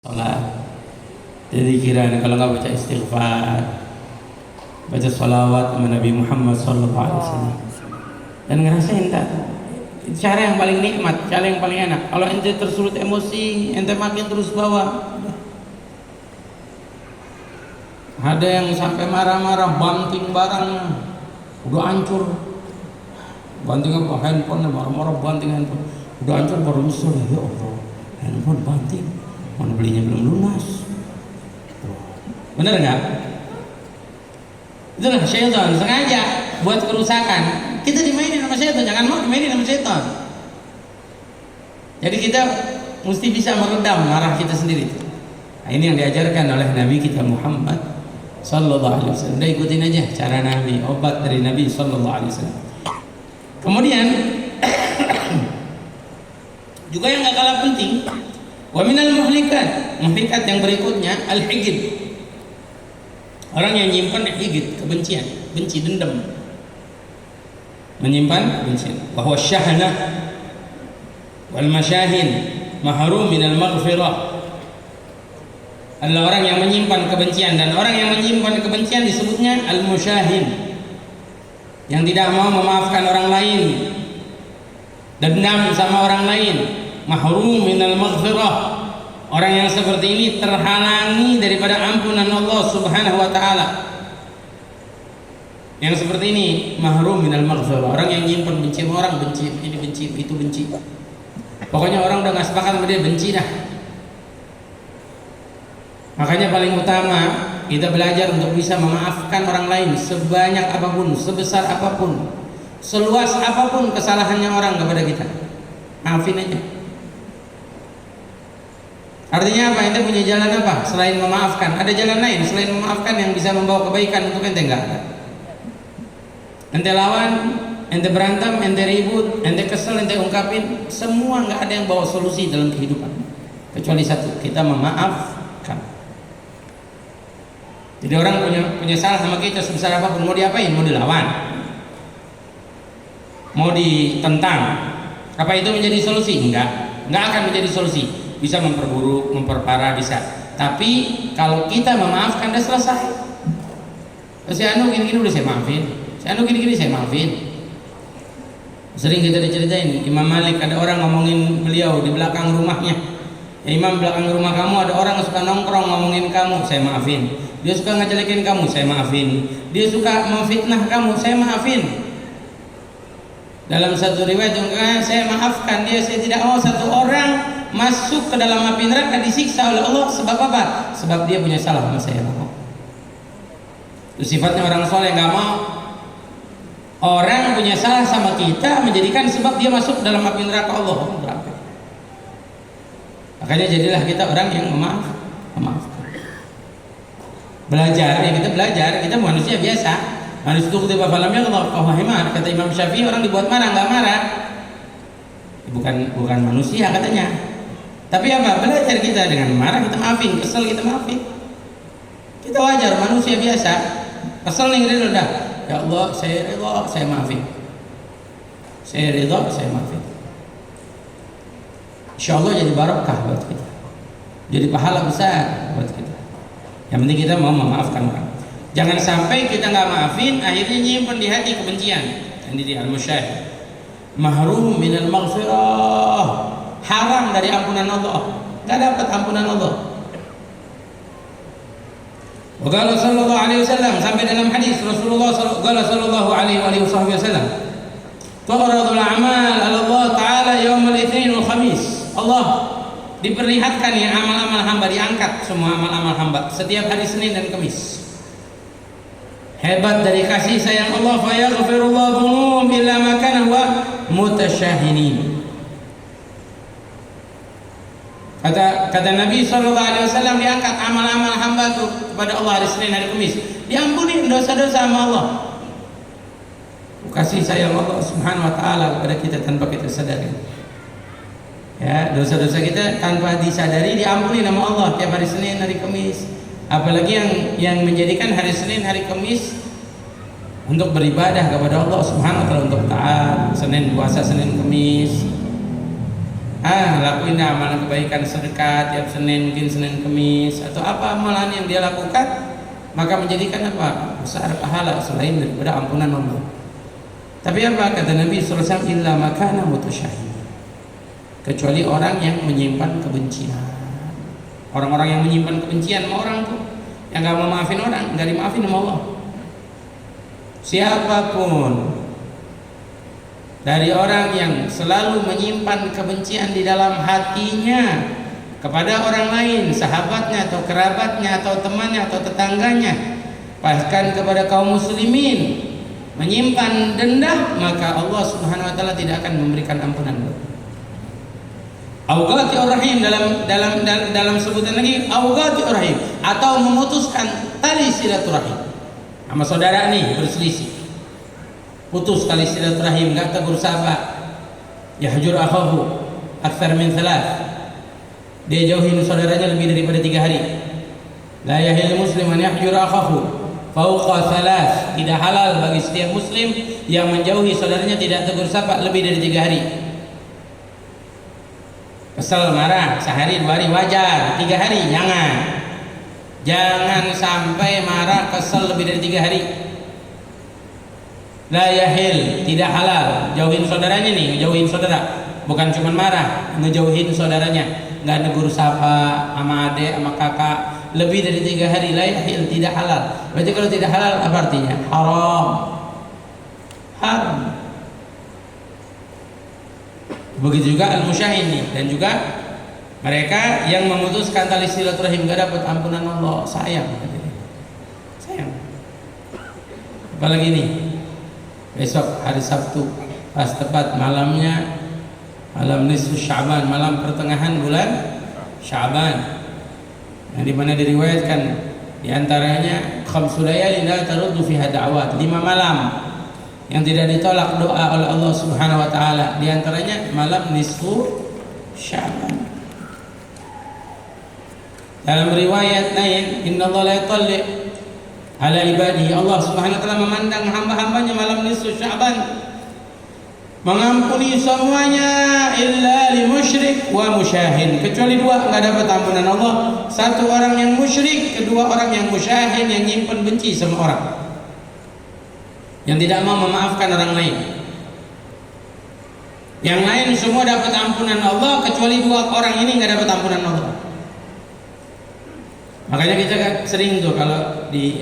Sholat. Jadi kira kalau nggak baca istighfar, baca sholawat sama Nabi Muhammad SAW, dan ngerasain tak cara yang paling nikmat, cara yang paling enak. Kalau ente tersulut emosi, ente makin terus bawa. Ada yang sampai marah-marah, banting barangnya, udah hancur. Banting apa? Handphone, marah-marah banting handphone, udah hancur baru nyesel, ya Allah, handphone banting. Mana belinya belum lunas. Bener nggak? Itulah syaitan sengaja buat kerusakan. Kita dimainin sama syaitan, jangan mau dimainin sama syaitan. Jadi kita mesti bisa meredam marah kita sendiri. Nah, ini yang diajarkan oleh Nabi kita Muhammad Sallallahu Alaihi Wasallam. Udah ikutin aja cara Nabi, obat dari Nabi Sallallahu Alaihi Wasallam. Kemudian juga yang nggak kalah penting, wa minal muhlikat yang berikutnya al-higid. Orang yang menyimpan higid, kebencian, benci, dendam, menyimpan kebencian. Bahwa syahnah wal masyahin mahrum minal maghfirah. Adalah orang yang menyimpan kebencian, dan orang yang menyimpan kebencian disebutnya al-musyahin, yang tidak mau memaafkan orang lain, dendam sama orang lain, mahrum minal maghfirah. Orang yang seperti ini terhalangi daripada ampunan Allah Subhanahu wa taala. Yang seperti ini mahrum minal maghfirah. Orang yang nyimpen benci sama orang, benci ini, benci itu, benci. Pokoknya orang udah gak sepakat sama dia, benci dah. Makanya paling utama kita belajar untuk bisa memaafkan orang lain sebanyak apapun, sebesar apapun, seluas apapun kesalahannya orang kepada kita. Maafin aja. Artinya apa? Ente punya jalan apa selain memaafkan? Ada jalan lain selain memaafkan yang bisa membawa kebaikan untuk ente? Enggak ada. Ente lawan, ente berantem, ente ribut, ente kesel, ente ungkapin, semua nggak ada yang bawa solusi dalam kehidupan kecuali satu, kita memaafkan. Jadi orang punya salah sama kita sebesar apapun, mau diapain? Mau dilawan, mau ditentang, apa itu menjadi solusi? Enggak akan menjadi solusi. Bisa memperburuk, memperparah, bisa. Tapi kalau kita memaafkan, udah selesai. Si Anu gini-gini udah saya maafin, si Anu gini-gini saya maafin. Sering kita diceritain Imam Malik, ada orang ngomongin beliau di belakang rumahnya. Ya Imam, belakang rumah kamu ada orang yang suka nongkrong ngomongin kamu, saya maafin. Dia suka ngejelekin kamu, saya maafin. Dia suka memfitnah kamu, saya maafin. Dalam satu riwayat juga saya maafkan dia, saya tidak mau satu orang masuk ke dalam api neraka disiksa oleh Allah. Sebab apa? Sebab dia punya salah sama saya. Itu sifatnya orang soleh, nggak mau orang punya salah sama kita menjadikan sebab dia masuk ke dalam api neraka Allah. Makanya jadilah kita orang yang memaafkan. Belajar, ya kita belajar, kita manusia biasa. Manusia itu kutiba falam yaghdab fahimah. Kata Imam Syafi'i, orang dibuat marah nggak marah. Bukan manusia katanya. Tapi apa? Belajar kita dengan marah kita maafin, kesel kita maafin. Kita wajar, manusia biasa. Kesel nih ridho dah. Ya Allah, saya ridho, saya maafin. Saya ridho, saya maafin. Insya Allah jadi barokah buat kita. Jadi pahala besar buat kita. Yang penting kita mau memaafkan orang. Jangan sampai kita nggak maafin, akhirnya nyimpen di hati kebencian. Ini di al-musyahid. Mahrum minal maghfirah, haram dari ampunan Allah, nggak dapat ampunan Allah. Qala sallallahu alaihi wasallam, sampai dalam hadis Rasulullah sallallahu alaihi wasallam, tu'radul a'mal 'ala Allah taala yaumul itsnin wal khamis. Allah diperlihatkan ya amal-amal hamba, diangkat semua amal-amal hamba setiap hari Senin dan Kamis. Hebat dari kasih sayang Allah, fa yaghfirullahu dzunub illa ma kana wa mutasyahinin. Kata Nabi sallallahu alaihi wasallam, diangkat amal-amal hamba itu kepada Allah hari Senin hari Kamis, diampuni dosa-dosa sama Allah. Kasih sayang Allah Subhanahu wa taala kepada kita tanpa kita sadari. Ya, dosa-dosa kita tanpa disadari diampuni nama Allah tiap hari Senin hari Kamis. Apalagi yang menjadikan hari Senin hari Kamis untuk beribadah kepada Allah Subhanahu wa taala, untuk taat, Senin puasa, Senin Kamis. lakuin amalan kebaikan, sedekah tiap Senin, mungkin Senin Kemis, atau apa amalan yang dia lakukan, maka menjadikan apa? Besar pahala selain daripada ampunan Allah. Tapi apa kata Nabi SAW? Illa makana mutasyahid, kecuali orang yang menyimpan kebencian. Orang-orang yang menyimpan kebencian sama orang tuh, yang gak mau maafin orang, gak dimaafin sama Allah. Siapapun dari orang yang selalu menyimpan kebencian di dalam hatinya kepada orang lain, sahabatnya atau kerabatnya atau temannya atau tetangganya, bahkan kepada kaum muslimin, menyimpan dendam, maka Allah Subhanahu wa taala tidak akan memberikan ampunan. Awqatir rahim, dalam sebutan lagi awqatir rahim, atau memutuskan tali silaturahim. Sama saudara nih berselisih, putus tali silaturahim, enggak tegur sapa, yahjur akhahu akthar min thalath, dia jauhin saudaranya lebih daripada 3 hari. La yahil muslim an yahjur akhahu fauqa thalath, tidak halal bagi setiap muslim yang menjauhi saudaranya tidak tegur sapa lebih dari 3 hari. Kesel, marah, sehari 2 hari wajar, 3 hari jangan sampai marah kesel lebih dari 3 hari. La yahil, tidak halal, jauhin saudaranya nih, ngejauhin saudara, bukan cuma marah, ngejauhin saudaranya, nggak negur sapa sama adik sama kakak lebih dari 3 hari. La yahil, tidak halal. Berarti kalau tidak halal apa artinya? Haram. Begitu juga al-musyahin nih, dan juga mereka yang memutuskan tali silaturahim gak dapat ampunan Allah. Sayang. Apalagi nih, besok hari Sabtu, pas tepat malamnya, malam nisfu Sya'ban, malam pertengahan bulan Sya'ban, yang dimana diriwayatkan diantaranya khamsu layalin la taruddu fiha da'wat, 5 malam yang tidak ditolak doa oleh Allah Subhanahu wa taala, di antaranya malam nisfu Sya'ban. Dalam riwayat lain, innallaha la yutalli ala ibadihi, Allah Subhanahu wa taala memandang hamba-hambanya malam nisfu Sya'ban, mengampuni semuanya illa li musyrik wa musyahin, kecuali 2 enggak dapat ampunan Allah. 1 orang yang musyrik, 2 orang yang musyahin, yang nyimpen benci sama orang, yang tidak mau memaafkan orang lain. Yang lain semua dapat ampunan Allah, kecuali 2 orang ini nggak dapat ampunan Allah. Makanya kita sering tuh kalau di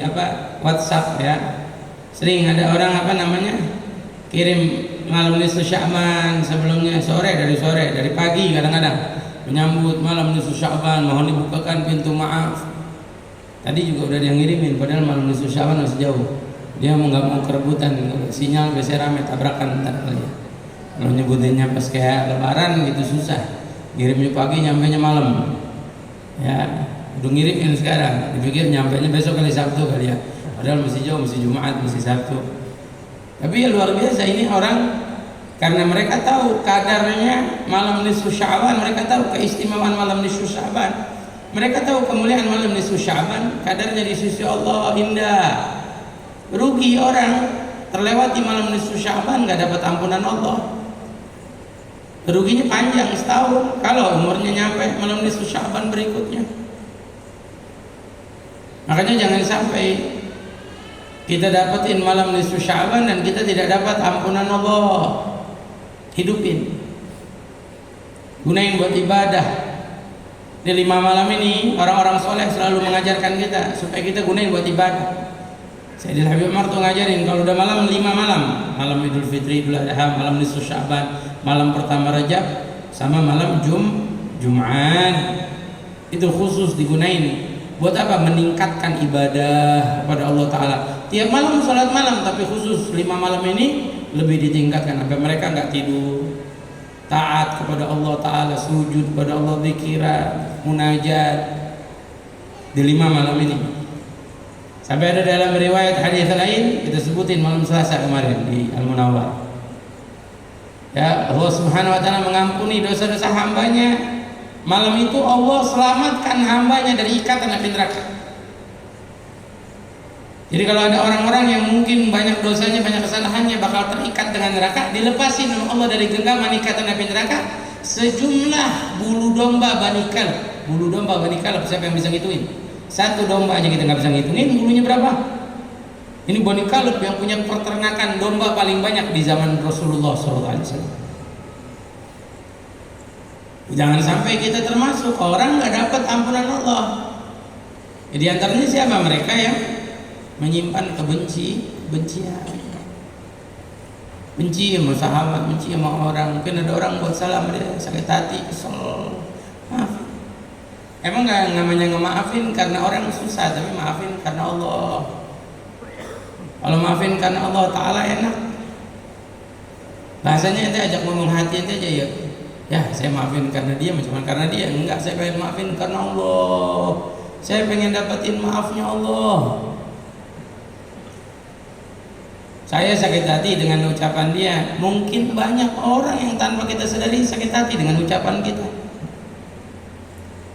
WhatsApp ya, sering ada orang kirim malam nisfu Sya'ban sebelumnya dari pagi kadang-kadang menyambut malam nisfu Sya'ban, mohon dibukakan pintu maaf. Tadi juga udah dia ngirimin, padahal malam nisfu Sya'ban masih jauh. Dia nggak mau kerebutan sinyal, biasanya rame tabrakan ntar kali ya. Kalau nyebutinnya pas kayak lebaran gitu susah, ngirimnya pagi nyampainya malam ya, udah ngirimin sekarang dipikir nyampainya besok kali Sabtu kali ya, padahal masih jauh, masih Jumat, masih Sabtu. Tapi ya luar biasa ini orang, karena mereka tahu kadarnya malam nisfu Sya'ban, mereka tahu keistimewaan malam nisfu Sya'ban, mereka tahu kemuliaan malam nisfu Sya'ban, kadarnya di sisi Allah indah. Rugi orang terlewati malam nisfu Sya'ban nggak dapat ampunan Allah. Ruginya panjang setahun kalau umurnya nyampe malam nisfu Sya'ban berikutnya. Makanya jangan sampai kita dapetin malam nisfu Sya'ban dan kita tidak dapat ampunan Allah. Hidupin, gunain buat ibadah. Di 5 malam ini orang-orang soleh selalu mengajarkan kita supaya kita gunain buat ibadah. Sayyidina Habib Umar tuh ngajarin kalau udah malam 5 malam, malam Idul Fitri, Idul Adha, malam nisfu Sya'ban, malam pertama Rajab, sama malam Jumat, itu khusus digunain buat apa? Meningkatkan ibadah kepada Allah Ta'ala. Tiap malam sholat malam, tapi khusus 5 malam ini lebih ditingkatkan sampai mereka nggak tidur, taat kepada Allah Ta'ala, sujud kepada Allah, zikiran, munajat di 5 malam ini. Sampai ada dalam riwayat hadis lain, kita sebutin malam Selasa kemarin di Al-Munawwar. Ya, Allah Subhanahu wa taala mengampuni dosa-dosa hambanya. Malam itu Allah selamatkan hambanya dari ikatan api neraka. Jadi kalau ada orang-orang yang mungkin banyak dosanya, banyak kesalahannya, bakal terikat dengan neraka, dilepasin oleh Allah dari genggaman ikatan api neraka, sejumlah bulu domba Bani Kalb. Bulu domba Bani Kalb, siapa yang bisa ngituin? Satu domba aja kita nggak bisa ngitungin bulunya berapa. Ini Bani Kalb yang punya peternakan domba paling banyak di zaman Rasulullah SAW. Jangan sampai kita termasuk orang nggak dapat ampunan Allah. Di antaranya siapa? Mereka yang menyimpan kebencian, benci sama sahabat, benci sama orang. Mungkin ada orang buat salah, dia sakit hati, kesel, maaf. Emang nggak namanya ngemaafin karena orang susah, tapi maafin karena Allah. Kalau maafin karena Allah Ta'ala enak. Bahasanya ente ajak ngomong hati ente aja ya. Ya saya maafin karena dia, cuma karena dia. Enggak, saya pengen maafin karena Allah. Saya pengen dapetin maafnya Allah. Saya sakit hati dengan ucapan dia. Mungkin banyak orang yang tanpa kita sadari sakit hati dengan ucapan kita.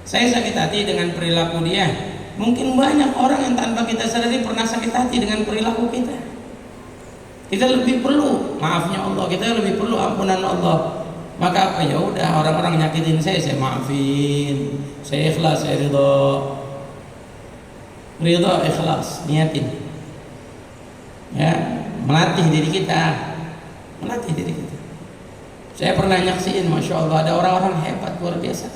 Saya sakit hati dengan perilaku dia. Mungkin banyak orang yang tanpa kita sadari pernah sakit hati dengan perilaku kita. Kita lebih perlu maafnya Allah, kita lebih perlu ampunan Allah. Maka apa, ya udah, orang-orang nyakitin saya maafin, saya ikhlas, saya ridho ikhlas, niatin. Ya, melatih diri kita. Saya pernah nyaksiin, masya Allah, ada orang-orang hebat luar biasa.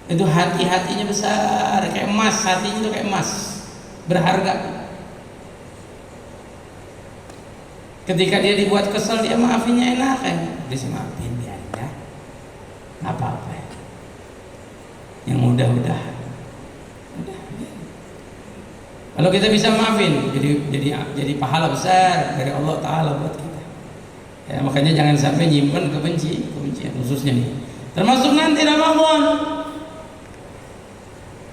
Itu hati-hatinya besar, kayak emas, hatinya itu kayak emas, berharga. Ketika dia dibuat kesel, dia maafinnya enak kan? Dia maafin dia, ya, nggak apa-apa. Yang mudah-mudahan. Kalau kita bisa maafin, jadi pahala besar dari Allah Ta'ala buat kita. Ya, makanya jangan sampai nyimpen kebencian khususnya nih. Termasuk nanti Ramadan.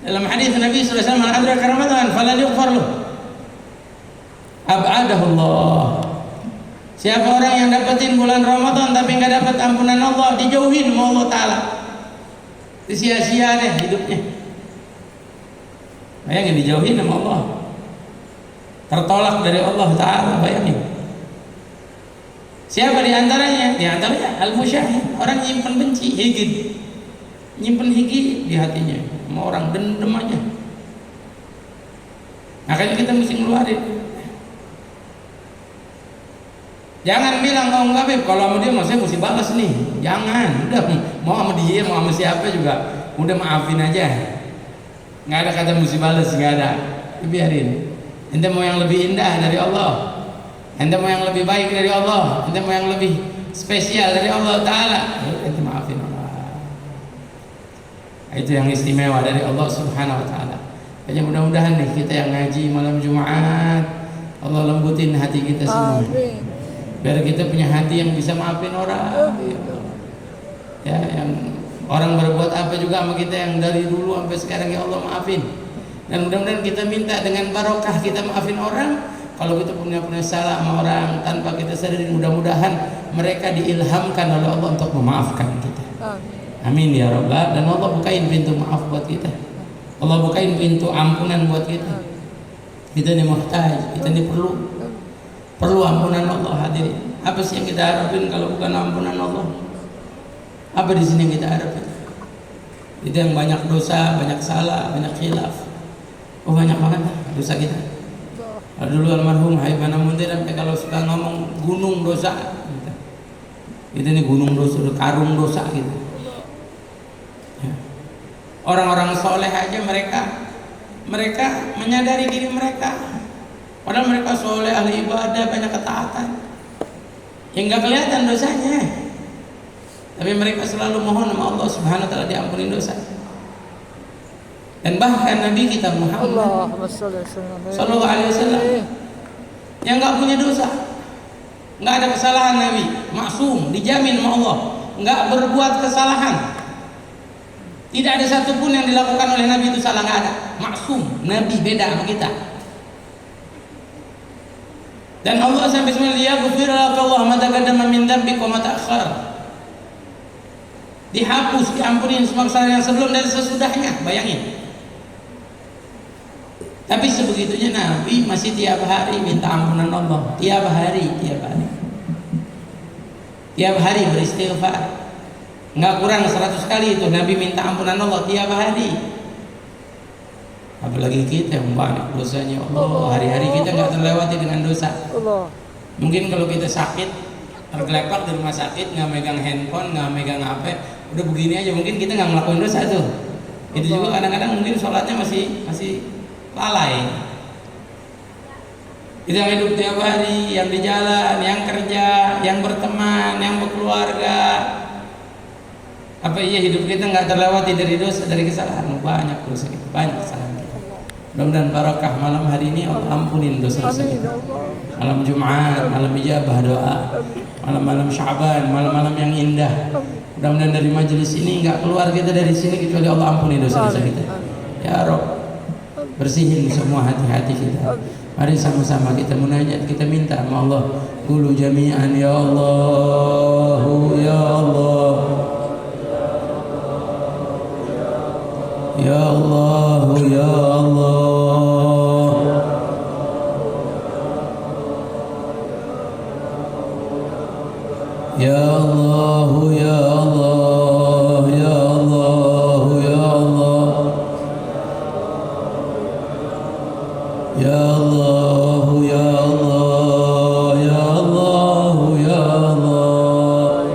Dalam hadis Nabi SAW, "Man adraka Ramadan falan yughfar lahu, ab'adahu Allah." Siapa orang yang dapetin bulan Ramadan tapi nggak dapat ampunan Allah, dijauhin sama Allah Ta'ala. Sia-sia deh hidupnya. Bayangin, dijauhin sama Allah, tertolak dari Allah Ta'ala. Bayangin. Siapa di antaranya? Di antaranya al-musyahid, orang nyimpen benci, higid, nyimpen higi di hatinya sama orang, dendam aja. Makanya kita mesti ngeluarin. Jangan bilang, oh enggak Beb, kalau sama dia saya mesti balas nih. Jangan, udah, mau sama dia, mau sama siapa juga, udah maafin aja. Nggak ada kata mesti balas, nggak ada. Biarin. Ente mau yang lebih indah dari Allah, ente mau yang lebih baik dari Allah, ente mau yang lebih spesial dari Allah Ta'ala, ente maafin Allah. Itu yang istimewa dari Allah Subhanahu Wa Ta'ala. Hanya mudah-mudahan nih kita yang ngaji malam Jumat, Allah lembutin hati kita semua, biar kita punya hati yang bisa maafin orang. Ya, yang orang berbuat apa juga sama kita yang dari dulu sampai sekarang, ya Allah maafin. Dan mudah-mudahan kita minta dengan barokah kita maafin orang. Kalau kita punya salah sama orang tanpa kita sadari, mudah-mudahan mereka diilhamkan oleh Allah untuk memaafkan kita. Amin ya Rabbal. Dan Allah bukain pintu maaf buat kita. Allah bukain pintu ampunan buat kita. Kita ini muhtaj, kita ini perlu ampunan Allah. Hadirin, apa sih yang kita harapin kalau bukan ampunan Allah? Apa di sini yang kita harapin? Itu yang banyak dosa, banyak salah, banyak khilaf. Oh banyak banget dosa kita. Dulu almarhum Haibana Muntir sampai kalau suka ngomong gunung dosa, kita ini gunung dosa, karung dosa gitu. Ya. Orang-orang soleh aja mereka menyadari diri mereka, padahal mereka soleh, ahli ibadah, banyak ketaatan, yang nggak kelihatan dosanya. Tapi mereka selalu mohon sama Allah Subhanahu Wa Ta'ala diampuni dosa. Dan bahkan Nabi kita Muhammad Sallallahu Alaihi Wasallam yang nggak punya dosa, nggak ada kesalahan, Nabi maksum, dijamin sama Allah, nggak berbuat kesalahan. Tidak ada satupun yang dilakukan oleh Nabi itu salah, nggak ada. Maksum, Nabi beda sama kita. Dan Allah sampai sebenarnya Allah ma taqaddama min dzambika wa ma ta'akhkhar. Dihapus, diampunin semua kesalahan yang sebelum dan sesudahnya. Bayangin. Tapi sebegitunya Nabi masih tiap hari minta ampunan Allah, tiap hari beristighfar. nggak kurang 100 kali itu Nabi minta ampunan Allah tiap hari. Apalagi kita yang banyak dosanya, Allah, hari-hari kita nggak terlewati dengan dosa. Mungkin kalau kita sakit, tergelepak di rumah sakit, nggak megang handphone, nggak megang HP, udah begini aja, mungkin kita nggak ngelakuin dosa tuh. Itu juga kadang-kadang mungkin sholatnya masih lalai. Kita yang hidup tiap hari, yang di jalan, yang kerja, yang berteman, yang berkeluarga. Apa iya hidup kita nggak terlewati dari dosa, dari kesalahan? Banyak dosa kita, banyak kesalahan kita. Mudah-mudahan barakah malam hari ini Allah ampunin dosa-dosa kita. Malam Jumat, malam ijabah doa, malam-malam Sya'ban, malam-malam yang indah. Mudah-mudahan dari majelis ini nggak keluar kita dari sini kecuali Allah ampuni dosa-dosa kita. Ya Rob, bersihin semua hati-hati kita. Mari sama-sama kita munajat, kita minta sama Allah. Qulu jami'an ya Allah, ya Allah, ya Allah, ya Allah. Ya Allah, ya Allah, ya Allah, ya Allah, ya Allah, ya Allah, ya Allah, ya Allah,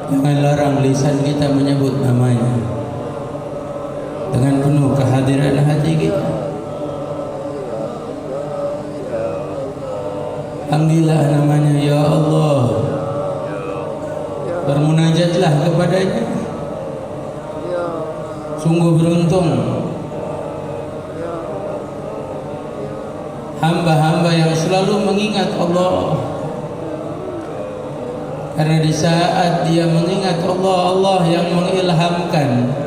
jangan larang lisan kita menyebut namanya dengan penuh kehadiran hati kita. Panggillah namanya ya Allah, bermunajatlah kepadanya. Sungguh beruntung hamba-hamba yang selalu mengingat Allah, karena di saat dia mengingat Allah, Allah yang mengilhamkan,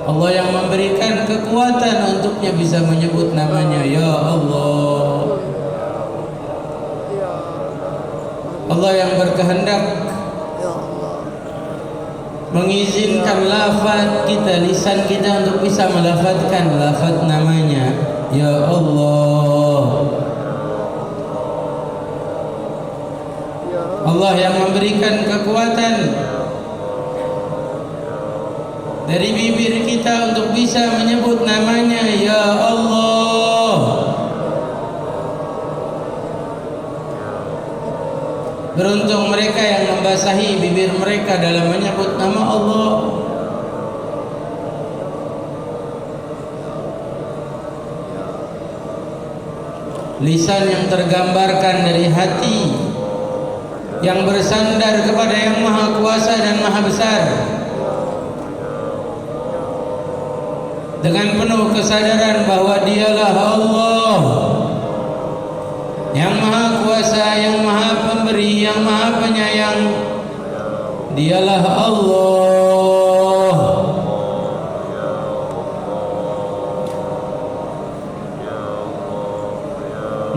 Allah yang memberikan kekuatan untuknya bisa menyebut namanya ya Allah. Allah yang berkehendak mengizinkan lafaz kita, lisan kita untuk bisa melafazkan lafaz namanya ya Allah. Allah yang memberikan kekuatan dari bibir kita untuk bisa menyebut namanya ya Allah. Beruntung mereka yang membasahi bibir mereka dalam menyebut nama Allah. Lisan yang tergambarkan dari hati yang bersandar kepada yang maha kuasa dan maha besar, dengan penuh kesadaran bahwa dialah Allah yang maha kuasa, yang maha pemberi, yang maha penyayang. Dialah Allah.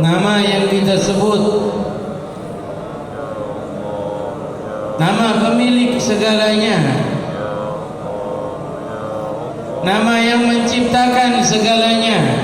Nama yang kita sebut, nama pemilik segalanya, nama yang menciptakan segalanya,